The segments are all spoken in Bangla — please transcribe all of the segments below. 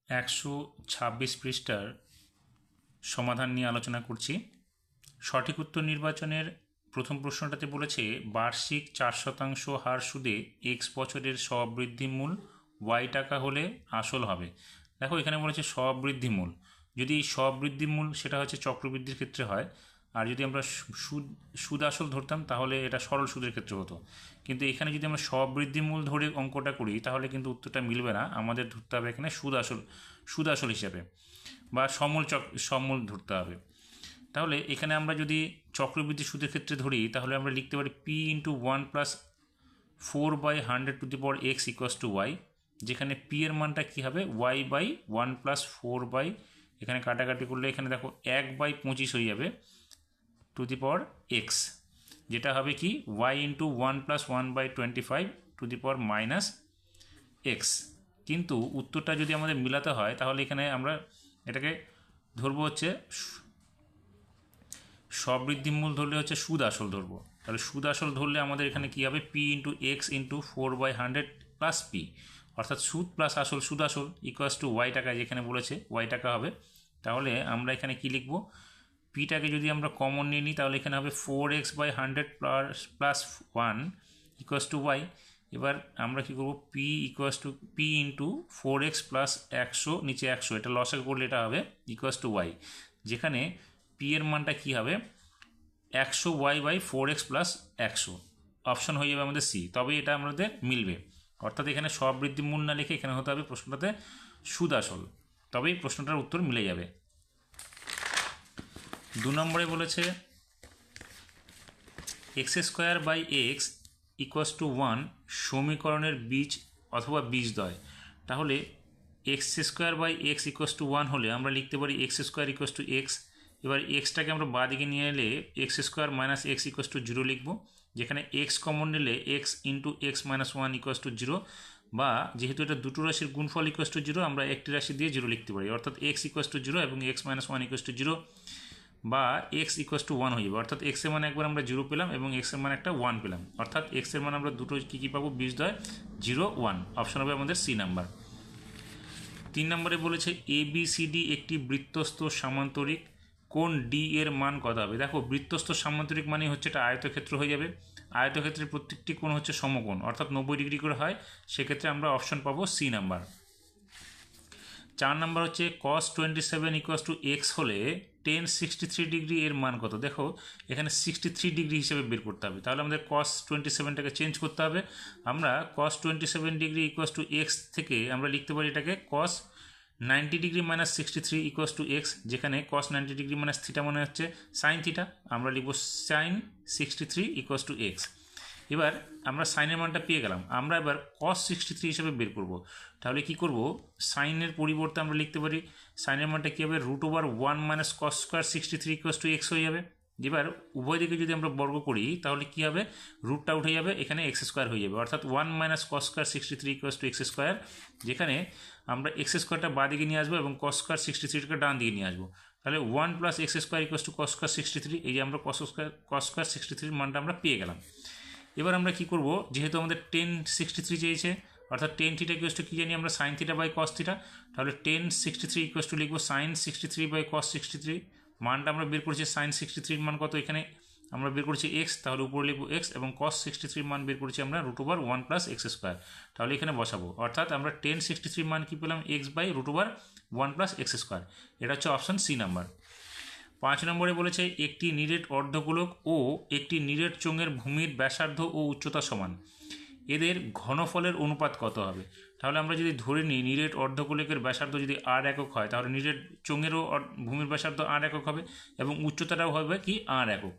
126 পৃষ্ঠার সমাধান নিয়ে আলোচনা করছি। সঠিক উত্তর নির্বাচনের প্রথম প্রশ্নটাতে বলেছে বার্ষিক 4% হার সুদে এক্স বছরের স্ববৃদ্ধি মূল ওয়াই টাকা হলে আসল হবে। দেখো এখানে বলেছে স্ববৃদ্ধি মূল, যদি স্ববৃদ্ধি মূল সেটা হচ্ছে চক্রবৃদ্ধির ক্ষেত্রে হয়, আর যদি আমরা সুদ আসল ধরতাম তাহলে এটা সরল সুদের ক্ষেত্রে হতো। কিন্তু এখানে যদি আমরা স্ববৃদ্ধি মূল ধরে অঙ্কটা করি তাহলে কিন্তু উত্তরটা মিলবে না, আমাদের ধরতে হবে এখানে সুদ আসল হিসাবে বা সমূল ধরতে হবে। তাহলে এখানে আমরা যদি চক্রবৃদ্ধি সুদের ক্ষেত্রে ধরি তাহলে আমরা লিখতে পারি পি ইন্টু 1+4/100 এক্স = ওয়াই, যেখানে পি এর মানটা কী হবে y/1+4 এখানে কাটাকাটি করলে এখানে দেখো 1/25 হয়ে যাবে এক্স, যেটা হবে কি y ইন্টু 1+1/25 এক্স। কিন্তু উত্তরটা যদি আমাদের মিলাতে হয় তাহলে এখানে আমরা এটাকে ধরবো হচ্ছে স্ববৃদ্ধি মূল ধরলে হচ্ছে সুদ আসল ধরবো। তাহলে সুদ আসল ধরলে আমাদের এখানে কী হবে P into x into 4/100 plus P, অর্থাৎ সুদ প্লাস আসল সুদ আসল = ওয়াই টাকা, যেখানে বলেছে ওয়াই টাকা হবে। তাহলে আমরা এখানে কি লিখব, পিটাকে যদি আমরা কমন নিয়ে নিই তাহলে এখানে হবে 4x/100 প্লাস 1 = ওয়াই। এবার আমরা কী করবো পি ইন্টু 4x প্লাস 100 নিচে 100, এটা লসাগু করলে এটা হবে = ওয়াই, যেখানে পি এর মানটা কী হবে 100y/4x প্লাস 100, অপশন হয়ে যাবে আমাদের সি, তবে এটা আমাদের মিলবে। অর্থাৎ এখানে স্ববৃদ্ধি মূল না লিখে এখানে হতে হবে প্রশ্নটাতে সুদ আসল, তবেই প্রশ্নটার উত্তর মিলে যাবে। 2 নম্বরে বলেছে x² x = 1 সমীকরণের বীজ অথবা বীজদ্বয়। তাহলে x² x = 1 হলে আমরা লিখতে পারি x² = x। এবার এক্সটাকে আমরা বাঁ দিকে নিয়ে এলে x² - x = 0 লিখব, যেখানে x কমন নিলে x ইন্টু x - 1 = 0, বা যেহেতু এটা দুটো রাশির গুণফল = 0 আমরা একটি রাশি দিয়ে 0 লিখতে পারি, অর্থাৎ x = 0 এবং x - 1 = 0, বা x = 1 হয়ে যাবে। অর্থাৎ x এর মান একবার আমরা 0 পেলাম এবং x এর মান একটা 1 পেলাম, অর্থাৎ x এর মান আমরা দুটো কী পাবো বীজদ্বয় 0 1, অপশন হবে আমাদের সি নাম্বার। 3 নম্বরে বলেছে ABCD একটি বৃত্তস্থ সামান্তরিক, কোণ ডি এর মান কত হবে। দেখো বৃত্তস্থ সামান্তরিক মানে হচ্ছে এটা আয়তক্ষেত্র হয়ে যাবে, আয়তক্ষেত্রের প্রত্যেকটি কোণ হচ্ছে সমকোণ, অর্থাৎ 90 ডিগ্রি করে হয়, সেক্ষেত্রে আমরা অপশন পাবো সি নাম্বার। 4 নম্বর হচ্ছে cos 27 = x হলে tan 63 ডিগ্রি এর মান কত। দেখো এখানে 63 ডিগ্রি হিসেবে বের করতে হবে, তাহলে আমাদের cos 27টাকে চেঞ্জ করতে হবে। আমরা cos 27 ডিগ্রি = x থেকে আমরা লিখতে পারি এটাকে cos 90 ডিগ্রি - 63 = x, যেখানে cos 90 ডিগ্রি - থিটা মানে হচ্ছে সাইন থিটা, আমরা লিখব sin 63 = x। এবার আমরা সাইনের মানটা পেয়ে গেলাম, আমরা এবার cos 63 হিসেবে বের করব। তাহলে কি করব, সাইনের পরিবর্তে আমরা লিখতে পারি সাইনের মানটা কী হবে √1 - cos² 63 = x হয়ে যাবে। এবার উভয় দিকে যদি আমরা বর্গ করি তাহলে কি হবে, রুটটা উঠে যাবে, এখানে x² হয়ে যাবে, অর্থাৎ 1 - cos² 63 = x², যেখানে আমরা x² বাঁ দিকে নিয়ে আসবো এবং cos² 63টাকে ডান দিকে নিয়ে আসবো। তাহলে 1 + x² = cos² 63, এই যে আমরা cos² 63 মানটা আমরা পেয়ে গেলাম। এবার আমরা কি করব, যেহেতু আমাদের tan 63 চেয়েছে, অর্থাৎ tan থিটা = কি জানি আমরা sin θ/cos θ, তাহলে tan 63 লিখব sin 63/cos 63, মানটা আমরা বের করেছি sin 63 মান কত, এখানে আমরা বের করেছি x, তাহলে উপরে লিখব x, এবং cos 63 মান বের করেছি আমরা √1 + x², তাহলে এখানে বসাবো, অর্থাৎ আমরা tan 63 মান কি পেলাম x/√1 + x², এটা হচ্ছে অপশন সি নাম্বার। 5 নম্বরে বলেছে একটি নিরেট অর্ধগোলক ও একটি নিরেট চোঙের ভূমির ব্যাসার্ধ ও উচ্চতা সমান, এদের ঘনফলের অনুপাত কত হবে। তাহলে আমরা যদি ধরে নিই নিরেট অর্ধগোলকের ব্যাসার্ধ যদি r একক হয় তাহলে নিরেট চোঙেরও ভূমির ব্যাসার্ধ r একক হবে এবং উচ্চতাটাও হবে কি r একক।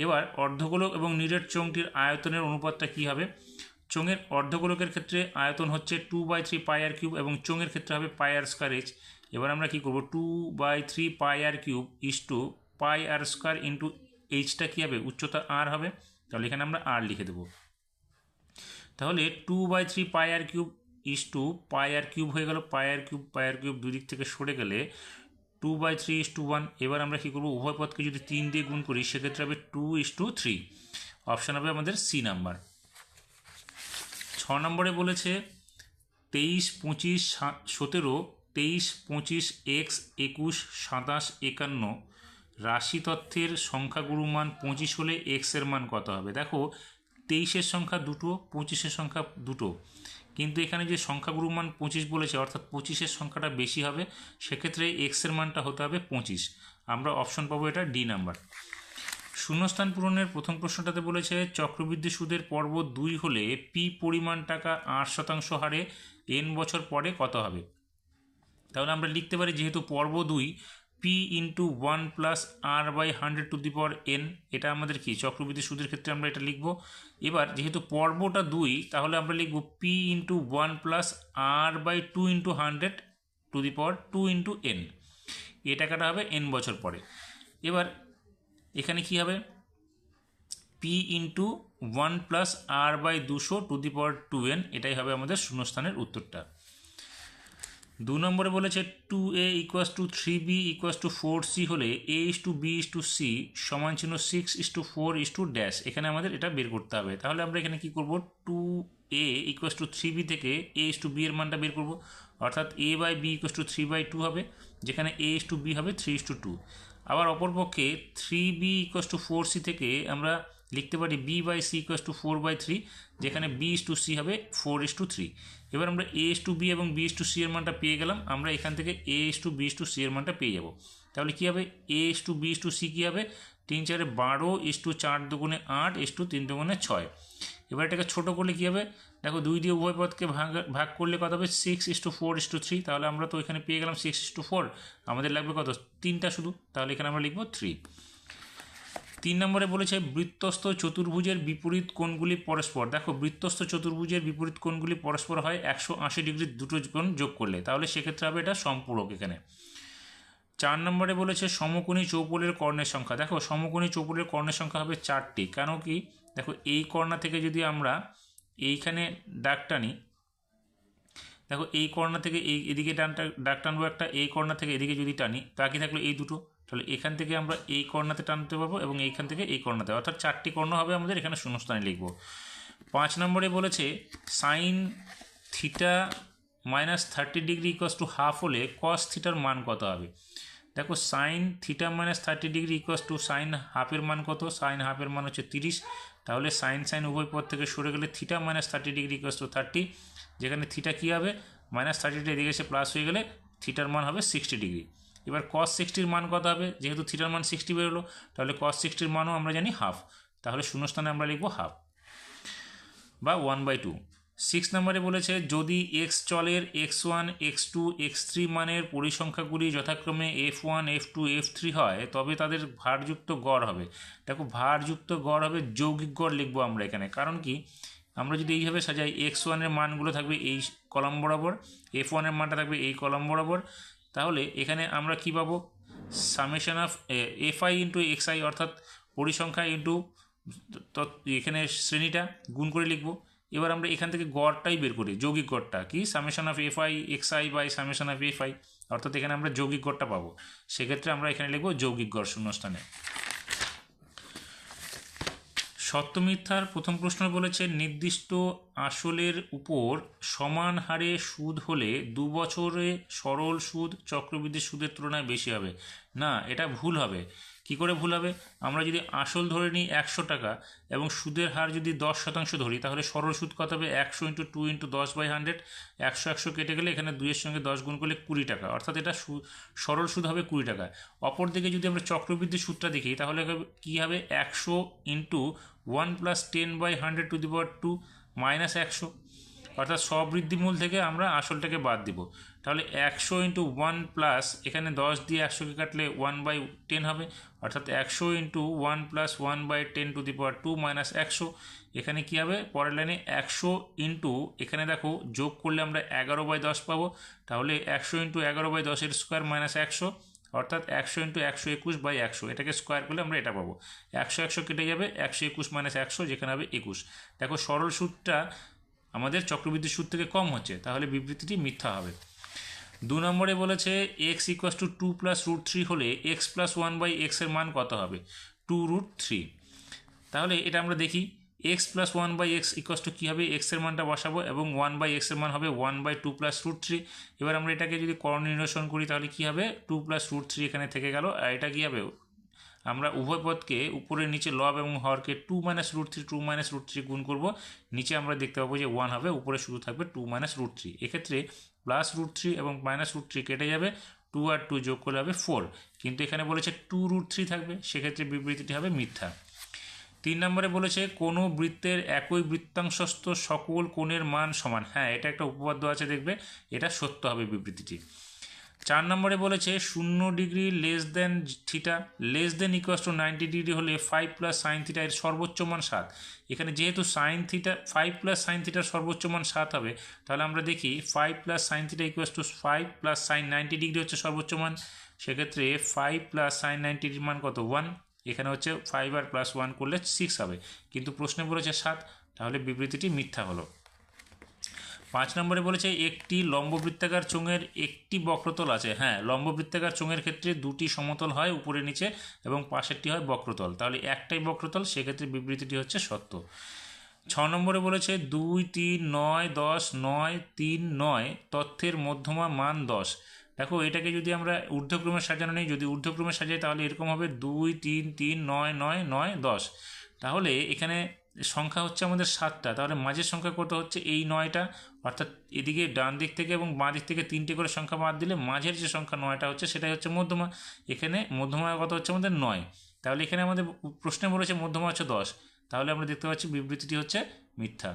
এবার অর্ধগোলক এবং নিরেট চোঙটির আয়তনের অনুপাতটা কি হবে। চোঙের অর্ধগোলকের ক্ষেত্রে আয়তন হচ্ছে 2/3 πr³ এবং চোঙের ক্ষেত্রে হবে πr²h। এবার আমরা কি করব, 2/3 πr³ = πr² ইন্টু এইচটা কী হবে, উচ্চতা r হবে, তাহলে এখানে আমরা r লিখে দেবো। তাহলে 2/3 πr³ = πr³ হয়ে গেল, πr³ দুই দিক থেকে সরে গেলে 2/3 = 1। এবার আমরা কী করবো, উভয় পদকে যদি 3 দিয়ে গুণ করি সেক্ষেত্রে হবে 2:3, অপশান হবে আমাদের সি নাম্বার। 6 নম্বরে বলেছে 23, 25, 17 23, 25, x, 21, 27, 51 রাশি তথ্যের সংখ্যাগুরু মান 25 হলে এক্স এর মান কত হবে? দেখো 23-এর সংখ্যা দুটো, 25-এর সংখ্যা দুটো, কিন্তু এখানে যে সংখ্যাগুরু মান 25 বলেছে, অর্থাৎ 25-এর সংখ্যাটা বেশি হবে, সেক্ষেত্রে এক্স এর মানটা হতে হবে 25। আমরা অপশন পাবো এটা ডি নাম্বার। শূন্যস্থান পূরণের প্রথম প্রশ্নটাতে বলেছে চক্রবৃদ্ধি সুদের পর্ব 2 হলে পি পরিমাণ টাকা 8% হারে n বছর পরে কত হবে? তাহলে আমরা লিখতে পারি, যেহেতু পর্ব 2, P into 1 plus R by 100 এটা আমাদের কি চক্রবৃদ্ধি সুদের ক্ষেত্রে আমরা এটা লিখব। এবার যেহেতু পর্বটা 2, তাহলে আমরা লিখব P into 1 plus R by 2 এই টাকাটা হবে n বছর পরে। এবার এখানে কি হবে, P into 1 plus R by 200 এটাই হবে আমাদের শূন্যস্থানের উত্তরটা। 2 নম্বরে বলেছে 2a equals to 3b equals to 4c হলে a is to b is to c সমান চিহ্ন 6 is to 4 is to dash. এখানে আমাদের এটা বের করতে হবে। তাহলে আমরা এখানে কি করব, 2a ইকুয়াস টু 3b থেকে a ইস টু b এর মানটা বের করব, অর্থাৎ a by b equals to 3/2 হবে, যেখানে a ইস টু b হবে 3:2। আবার অপরপক্ষে 3b ইকুয়াস টু 4c থেকে আমরা লিখতে পারি b by c equals to 4/3, যেখানে b ইস টু c হবে 4:3। এবার আমরা a ইস টু b এবং b ইস টু c এর মানটা পেয়ে গেলাম। আমরা এখান থেকে a is to b is to c এর মানটা পেয়ে যাব। তাহলে কী হবে, a is to b is to c কী হবে, 3 4 12 ইস টু 4 2 8 ইস টু 3 2 6। এবার এটাকে ছোটো করলে কী হবে, দেখো 2 দিয়ে উভয় পদকে ভাগ করলে কত হবে, 6:4:3। তাহলে আমরা তো এখানে পেয়ে গেলাম 6:4, আমাদের লাগবে কত, 3টা শুধু, তাহলে এখানে আমরা লিখব 3। 3 নম্বরে বলেছে বৃত্তস্থ চতুর্ভুজের বিপরীত কোণগুলি পরস্পর। দেখো বৃত্তস্থ চতুর্ভুজের বিপরীত কোণগুলি পরস্পর হয় 180 ডিগ্রির দুটো কোণ যোগ করলে, তাহলে সেক্ষেত্রে হবে এটা সম্পূরক। এখানে 4 নম্বরে বলেছে সমকোণী চৌপলের কর্ণের সংখ্যা। দেখো সমকোণী চৌপলের কর্ণের সংখ্যা হবে 4টি। কেন কি, দেখো এই কর্ণা থেকে যদি আমরা এইখানে দাগ টানি, দেখো এই কর্ণা থেকে এদিকে দাগ টানবো একটা, এই কর্ণা থেকে এদিকে যদি টানি, বাকি থাকলো এই দুটো, তাহলে এখান থেকে আমরা এই কর্ণাতে টানতে পারবো এবং এইখান থেকে এই কর্ণাতে, অর্থাৎ 4টি কর্ণ হবে আমাদের, এখানে শূন্যস্থানে লিখব। 5 নম্বরে বলেছে sine theta minus 30 degree equals to half হলে কস থিটার মান কত হবে? দেখো sine theta minus 30 degree equals to sine হাফের মান কত, সাইন হাফের মান হচ্ছে 30, তাহলে সাইন উভয় পদ থেকে সরে গেলে theta minus 30 degree equals two 30, যেখানে থিটা কী হবে, মাইনাস 30টা এদিকে এসে প্লাস হয়ে গেলে থিটার মান হবে 60 ডিগ্রি। এবার cos 60-র মান কত হবে, যেহেতু থিটার মান 60 বেরোলো, তাহলে cos 60-র মানও আমরা জানি হাফ, তাহলে শূন্যস্থানে আমরা লিখব হাফ বা 1/2। 6 নম্বরে বলেছে যদি x চলের x1 x2 x3 মানের পরিসংখ্যাগুলি যথাক্রমে f1 f2 f3 হয়, তবে তাদের ভারযুক্ত গড় হবে। দেখো ভারযুক্ত গড় হবে, যৌগিক গড় লিখবো আমরা এখানে। কারণ কি, আমরা যদি এইভাবে সাজাই, x1 এর মানগুলো থাকবে এই কলাম বরাবর, f1 এর মানটা থাকবে এই কলাম বরাবর, তাহলে এখানে আমরা কি পাবো, summation of fi into xi, অর্থাৎ পরিসংখ্যা ইন্টু এখানে শ্রেণীটা গুণ করে লিখবো। এবার আমরা এখান থেকে গড়টাই বের করি, যৌগিক গড়টা কি, summation of fi xi by summation of fi, অর্থাৎ এখানে আমরা যৌগিক গড়টা পাবো। সেক্ষেত্রে আমরা এখানে লিখবো যৌগিক গড় শূন্যস্থানে। সত্য মিথ্যার প্রথম প্রশ্ন বলেছে নির্দিষ্ট আসলের উপর সমান হারে সুদ হলে 2 বছরে সরল সুদ চক্রবৃদ্ধি সুদের তুলনায় বেশি হবে। না, এটা ভুল হবে। কি করে ভুল হবে, আমরা যদি আসল ধরে নিই 100 টাকা এবং সুদের হার যদি 10% ধরি, তাহলে সরল সুদ কত হবে, 100 × 2 × 10/100, 100 কেটে গেলে এখানে 2 এর সঙ্গে 10 গুণ করলে 20 টাকা, অর্থাৎ এটা সরল সুদ হবে 20 টাকা। অপরদিকে যদি আমরা চক্রবৃদ্ধি সুদটা দেখি, তাহলে কী হবে, 100 × 1 + 10/100⁻² মাইনাস 100, অর্থাৎ সবৃদ্ধিমূল থেকে আমরা আসলটাকে বাদ দিব। তাহলে 100 × 1 প্লাস এখানে 10 দিয়ে 100কে কাটলে 1/10 হবে, অর্থাৎ 100 × 1 + 1/10⁻² মাইনাস 100। এখানে কী হবে, পরের লাইনে 100 ইন্টু এখানে দেখো যোগ করলে আমরা 11/10 পাবো, তাহলে 100 × 11/10 স্কোয়ার মাইনাস 100, অর্থাৎ 100 × 121/100, এটাকে স্কোয়ার করলে আমরা এটা পাবো। 100 কেটে যাবে, 121 মাইনাস 100, যেখানে হবে 21। দেখো সরল সুদটা আমাদের চক্রবৃদ্ধি সুদ থেকে কম হচ্ছে, তাহলে বিবৃতিটি মিথ্যা হবে। 2 নম্বরে বলেছে x = 2 + √3 হলে x + 1/x এর মান কত হবে, 2√3। তাহলে এটা আমরা দেখি, x plus one by x equals to কী হবে, এক্সের মানটা বসাবো এবং ওয়ান বাই এক্সের মান হবে 1/2 প্লাস রুট থ্রি। এবার আমরা এটাকে যদি করণ নির্ণয় করি তাহলে কী হবে, 2 প্লাস রুট থ্রি এখানে থেকে গেল। আর এটা কী হবে, আমরা উভয় পদকে উপরে নিচে লব এবং হরকে 2 minus root three 2 minus root three গুণ করবো, নিচে আমরা দেখতে পাবো যে 1 হবে, উপরে শুধু থাকবে 2 মাইনাস রুট থ্রি। এক্ষেত্রে প্লাস রুট থ্রি এবং মাইনাস রুট থ্রি কেটে যাবে, 2 আর 2 যোগ করলে হবে 4, কিন্তু এখানে বলেছে 2 রুট থ্রি থাকবে, সেক্ষেত্রে বিবৃতিটি হবে মিথ্যা। 3 নম্বরে বলেছে কোনো বৃত্তের একই বৃত্তাংশস্থ সকল কোণের মান সমান। হ্যাঁ, এটা একটা উপপাদ্য আছে, দেখবে এটা সত্য হবে বিবৃতিটি। 4 নম্বরে বলেছে 0 degree less than theta less than equals to 90 degree হলে 5 প্লাস সাইন থিটা এর সর্বোচ্চ মান 7। এখানে যেহেতু সাইন থিটা 5 প্লাস সাইন থিটার সর্বোচ্চ মান 7 হবে, তাহলে আমরা দেখি 5 plus sine theta equals to 5 plus sign 90 degree হচ্ছে সর্বোচ্চ মান। সেক্ষেত্রে 5 প্লাস সাইন 90 ডিগ্রির মান কত, 1। এখানে হচ্ছে 5 আর প্লাস 1 করলে 6 হবে, কিন্তু প্রশ্নে বলেছে 7, তাহলে বিবৃতিটি মিথ্যা হলো। 5 নম্বরে বলেছে একটি লম্ববৃত্তাকার চোঙের একটি বক্রতল আছে। হ্যাঁ, লম্ববৃত্তাকার চোঙের ক্ষেত্রে দুটি সমতল হয়, উপরে নিচে, এবং পাশেরটি হয় বক্রতল, তাহলে একটাই বক্রতল, সেক্ষেত্রে বিবৃতিটি হচ্ছে সত্য। 6 নম্বরে বলেছে 2, 3, 9, 10, 9, 3, 9 তথ্যের মধ্যমা মান 10। দেখো, এটাকে যদি আমরা ঊর্ধ্বক্রমে সাজানো নেই, যদি ঊর্ধ্বক্রমে সাজাই তাহলে এরকম হবে 2, 3, 3, 9, 9, 9, 10। তাহলে এখানে সংখ্যা হচ্ছে আমাদের 7টা, তাহলে মাঝের সংখ্যা কত হচ্ছে এই 9টা, অর্থাৎ এদিকে ডান দিক থেকে এবং বাঁ দিক থেকে 3টে করে সংখ্যা বাদ দিলে মাঝের যে সংখ্যা 9টা হচ্ছে সেটাই হচ্ছে মধ্যমা। এখানে মধ্যমা কত হচ্ছে আমাদের 9, তাহলে এখানে আমাদের প্রশ্নে বলেছে মধ্যমা হচ্ছে 10, তাহলে আমরা দেখতে পাচ্ছি বিবৃতিটি হচ্ছে মিথ্যা।